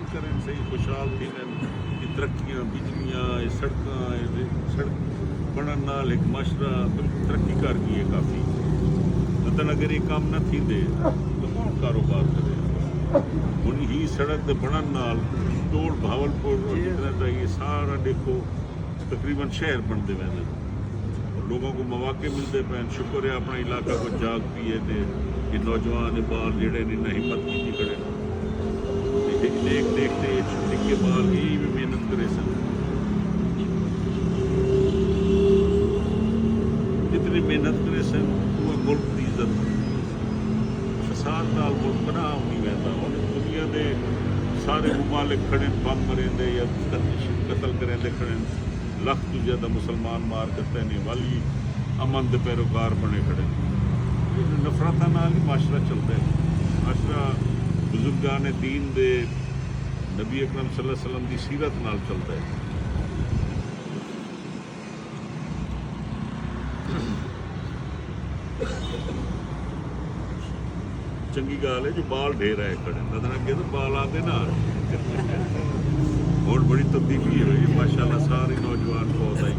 काम करें सही खुशहाल थी तरक्कियाँ बिजलियाँ सड़क बनने नाल एक माशरा बिल्कुल तरक्की कर गई है काफ़ी। मतलब अगर ये काम न थी दे तो कौन कारोबार करे। हुण ही सड़क के बनने नाल तोड़ भावलपुर और जितना चाहिए सारा देखो तकरीबन शहर बनते पे लोगों को मौके मिलते पे। शुक्र है अपना इलाका को जाग पिए थे ये नौजवान बाल जेड़े ने हिम्मत की खड़े देख देखते छुट्टी के बाद यही भी मेहनत करे सन। जितनी मेहनत करे सन वो मुल्क की इज्जत फसाद नाल मुल्क बना नहीं रहता। और दुनिया के सारे मुमालिक खड़े बम मरेंदे या कतल करेंदे खड़े लख तो ज़्यादा मुसलमान मार के तैने वाली अमन के पैरोकार बने खड़े। नफरत नाल ही माशरा चलता है। माशरा बुजुर्गान दीन दे नबी अकरम सल्लल्लाहु अलैहि वसल्लम की सीरत नाल चलता है। चंगी गाल है जो बाल ढेर है खड़े नजर अगे तो बाल आते ना और बड़ी तब्दीली है माशाल्लाह सारे नौजवान बहुत आई।